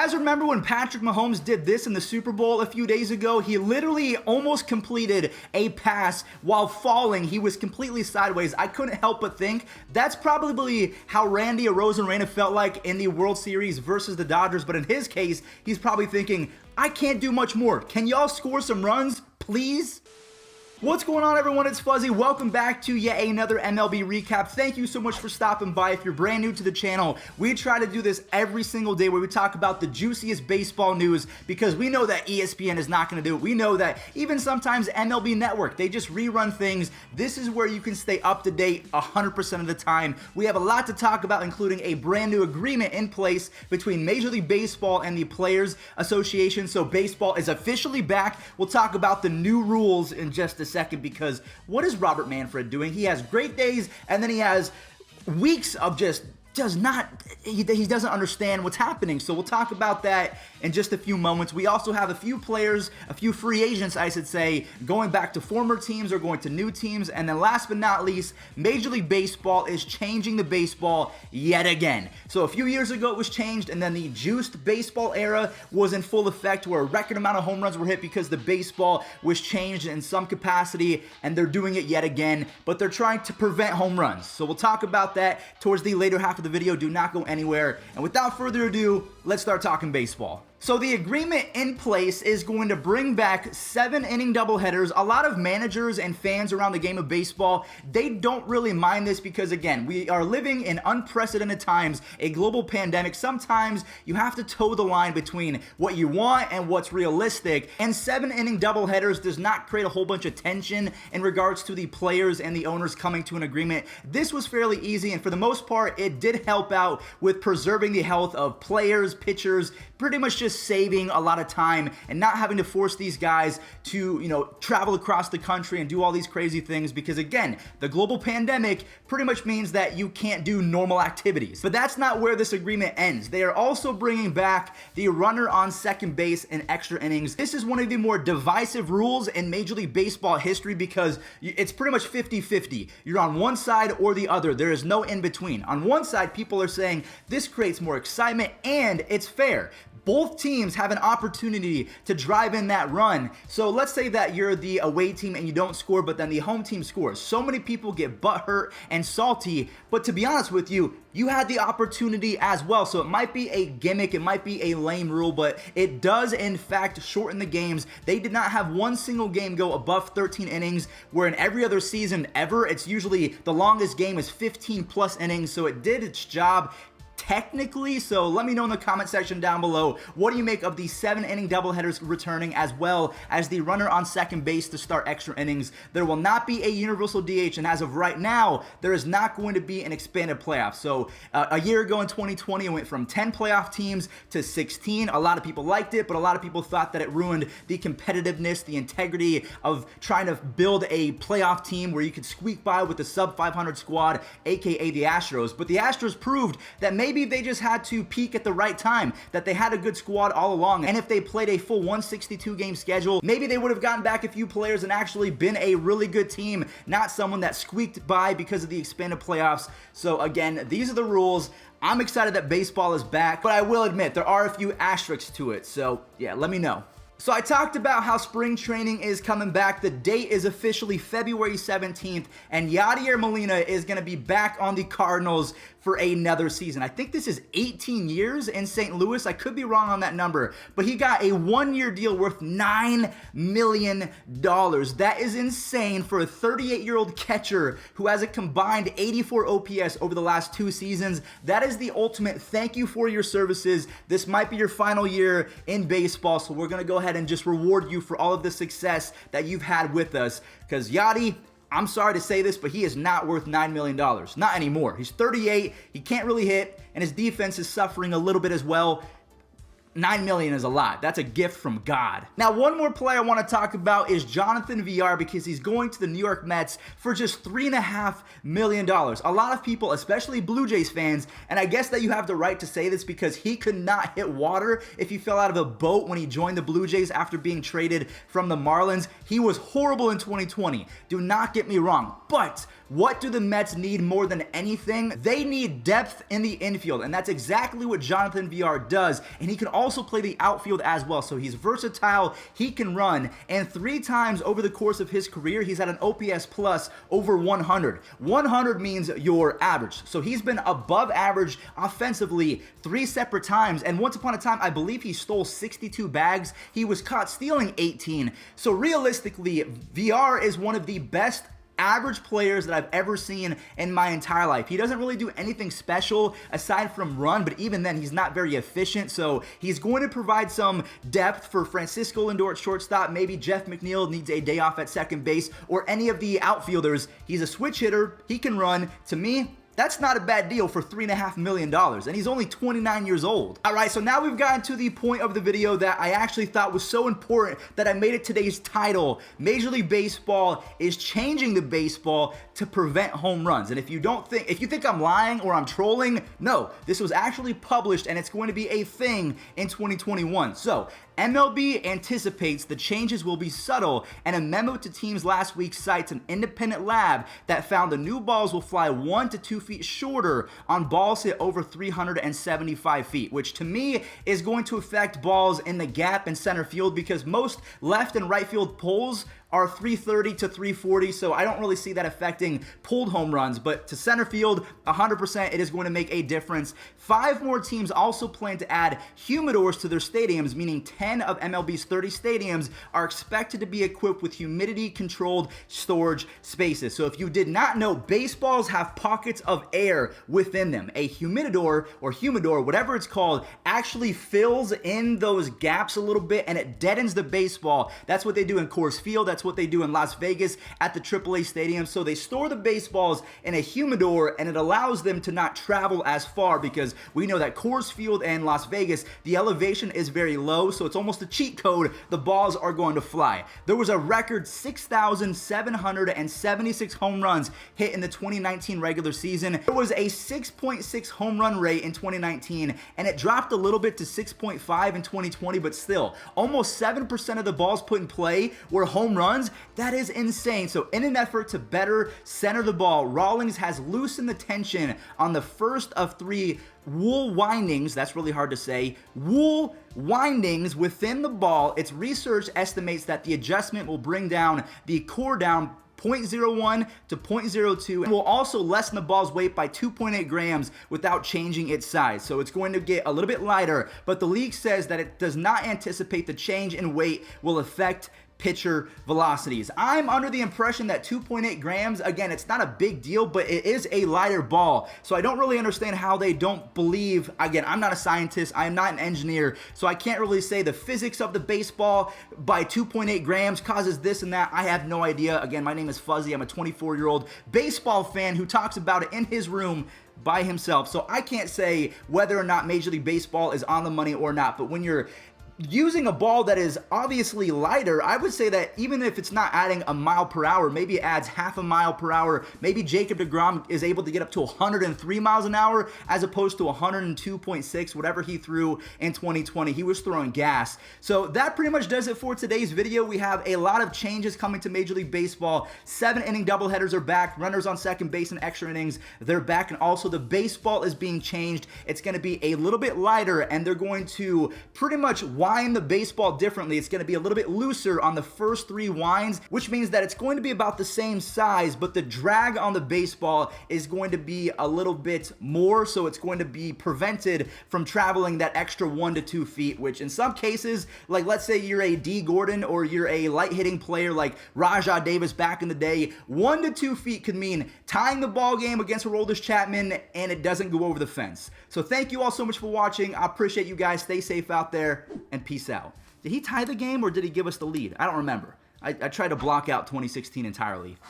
guys remember when Patrick Mahomes did this in the Super Bowl a few days ago? He literally almost completed a pass while falling. He was completely sideways. I couldn't help but think that's probably how Randy Arozarena felt like in the World Series versus the Dodgers. But in his case, he's probably thinking, I can't do much more. Can y'all score some runs, please? What's going on, everyone? It's Fuzzy. Welcome back to yet another MLB recap. Thank you so much for stopping by. If you're brand new to the channel, we try to do this every single day where we talk about the juiciest baseball news because we know that ESPN is not going to do it. We know that even sometimes MLB Network, they just rerun things. This is where you can stay up to date 100% of the time. We have a lot to talk about, including a brand new agreement in place between Major League Baseball and the Players Association. So baseball is officially back. We'll talk about the new rules in just a second, because what is Robert Manfred doing? He has great days and then he has weeks of just he doesn't understand what's happening. So we'll talk about that in just a few moments. We also have a few players, a few free agents, I should say, going back to former teams or going to new teams. And then last but not least, Major League Baseball is changing the baseball yet again. So a few years ago it was changed, and then the juiced baseball era was in full effect, where a record amount of home runs were hit because the baseball was changed in some capacity, and they're doing it yet again, but they're trying to prevent home runs. So we'll talk about that towards the later half of the video. Do not go anywhere. And without further ado, let's start talking baseball. So the agreement in place is going to bring back 7-inning doubleheaders. A lot of managers and fans around the game of baseball, they don't really mind this because, again, we are living in unprecedented times, a global pandemic. Sometimes you have to toe the line between what you want and what's realistic. And 7-inning doubleheaders does not create a whole bunch of tension in regards to the players and the owners coming to an agreement. This was fairly easy, and for the most part, it did help out with preserving the health of players, pitchers, pretty much just saving a lot of time and not having to force these guys to, travel across the country and do all these crazy things, because again, the global pandemic pretty much means that you can't do normal activities. But that's not where this agreement ends. They are also bringing back the runner on second base in extra innings. This is one of the more divisive rules in Major League Baseball history because it's pretty much 50-50. You're on one side or the other. There is no in between. On one side, people are saying this creates more excitement and it's fair. Both teams have an opportunity to drive in that run. So let's say that you're the away team and you don't score, but then the home team scores. So many people get butthurt and salty, but to be honest with you, you had the opportunity as well. So it might be a gimmick, it might be a lame rule, but it does in fact shorten the games. They did not have one single game go above 13 innings, where in every other season ever, it's usually the longest game is 15 plus innings. So it did its job technically. So let me know in the comment section down below, what do you make of the 7-inning doubleheaders returning, as well as the runner on second base to start extra innings? There will not be a universal DH, and as of right now, there is not going to be an expanded playoff. So a year ago in 2020, it went from 10 playoff teams to 16. A lot of people liked it, but a lot of people thought that it ruined the competitiveness, the integrity of trying to build a playoff team where you could squeak by with the sub 500 squad, aka the Astros. But the Astros proved that maybe they just had to peak at the right time, that they had a good squad all along, and if they played a full 162 game schedule, maybe they would have gotten back a few players and actually been a really good team, not someone that squeaked by because of the expanded playoffs. So again, these are the rules. I'm excited that baseball is back, but I will admit there are a few asterisks to it. So yeah, let me know. So I talked about how spring training is coming back. The date is officially February 17th, and Yadier Molina is going to be back on the Cardinals for another season. I think this is 18 years in St. Louis. I could be wrong on that number, but he got a 1-year deal worth $9 million. That is insane for a 38-year-old catcher who has a combined 84 OPS over the last 2 seasons. That is the ultimate thank you for your services. This might be your final year in baseball, so we're going to go ahead and just reward you for all of the success that you've had with us, because Yadi, I'm sorry to say this, but he is not worth $9 million. Not anymore. He's 38, he can't really hit, and his defense is suffering a little bit as well. $9 million is a lot. That's a gift from God. Now, one more player I want to talk about is Jonathan Villar, because he's going to the New York Mets for just $3.5 million. A lot of people, especially Blue Jays fans, and I guess that you have the right to say this because he could not hit water if he fell out of a boat when he joined the Blue Jays after being traded from the Marlins. He was horrible in 2020. Do not get me wrong. But what do the Mets need more than anything? They need depth in the infield, and that's exactly what Jonathan Villar does, and he can also play the outfield as well, so he's versatile, he can run, and 3 times over the course of his career, he's had an OPS plus over 100. 100 means your average, so he's been above average offensively 3 separate times, and once upon a time, I believe he stole 62 bags. He was caught stealing 18, so realistically, Villar is one of the best average players that I've ever seen in my entire life. He doesn't really do anything special aside from run, but even then, he's not very efficient, so he's going to provide some depth for Francisco Lindor at shortstop. Maybe Jeff McNeil needs a day off at second base, or any of the outfielders. He's a switch hitter. He can run. To me, that's not a bad deal for $3.5 million, and he's only 29 years old. All right, so now we've gotten to the point of the video that I actually thought was so important that I made it today's title. Major League Baseball is changing the baseball to prevent home runs. And if you think I'm lying or I'm trolling, no, this was actually published, and it's going to be a thing in 2021. So MLB anticipates the changes will be subtle, and a memo to teams last week cites an independent lab that found the new balls will fly 1 to 2 feet shorter on balls hit over 375 feet, which to me is going to affect balls in the gap in center field, because most left and right field poles are 330 to 340, so I don't really see that affecting pulled home runs, but to center field, 100% it is going to make a difference. 5 more teams also plan to add humidors to their stadiums, meaning 10 of MLB's 30 stadiums are expected to be equipped with humidity-controlled storage spaces. So if you did not know, baseballs have pockets of air within them. A humidor, or humidor, whatever it's called, actually fills in those gaps a little bit, and it deadens the baseball. That's what they do in Coors Field. That's what they do in Las Vegas at the AAA stadium. So they store the baseballs in a humidor, and it allows them to not travel as far, because we know that Coors Field and Las Vegas, the elevation is very low, so it's almost a cheat code. The balls are going to fly. There was a record 6,776 home runs hit in the 2019 regular season. There was a 6.6 home run rate in 2019, and it dropped a little bit to 6.5 in 2020, but still, almost 7% of the balls put in play were home runs. That is insane. So in an effort to better center the ball, Rawlings has loosened the tension on the first of 3 wool windings, that's really hard to say, wool windings within the ball. Its research estimates that the adjustment will bring down the core down 0.01 to 0.02, and will also lessen the ball's weight by 2.8 grams without changing its size. So it's going to get a little bit lighter, but the league says that it does not anticipate the change in weight will affect pitcher velocities. I'm under the impression that 2.8 grams, again, it's not a big deal, but it is a lighter ball. So I don't really understand how they don't believe. Again, I'm not a scientist. I am not an engineer. So I can't really say the physics of the baseball by 2.8 grams causes this and that. I have no idea. Again, my name is Fuzzy. I'm a 24-year-old baseball fan who talks about it in his room by himself. So I can't say whether or not Major League Baseball is on the money or not. But when you're using a ball that is obviously lighter, I would say that even if it's not adding a mile per hour, maybe it adds half a mile per hour. Maybe Jacob deGrom is able to get up to 103 miles an hour as opposed to 102.6, whatever he threw in 2020. He was throwing gas. So that pretty much does it for today's video. We have a lot of changes coming to Major League Baseball. 7-inning doubleheaders are back. Runners on second base and extra innings, they're back. And also the baseball is being changed. It's going to be a little bit lighter, and they're going to pretty much wind the baseball differently. It's going to be a little bit looser on the first 3 winds, which means that it's going to be about the same size, but the drag on the baseball is going to be a little bit more, so it's going to be prevented from traveling that extra 1 to 2 feet, which in some cases, like let's say you're a D. Gordon or you're a light hitting player like Rajah Davis back in the day, 1 to 2 feet could mean tying the ball game against Aroldis Chapman, and it doesn't go over the fence. So thank you all so much for watching. I appreciate you guys. Stay safe out there, and peace out. Did he tie the game or did he give us the lead? I don't remember. I tried to block out 2016 entirely.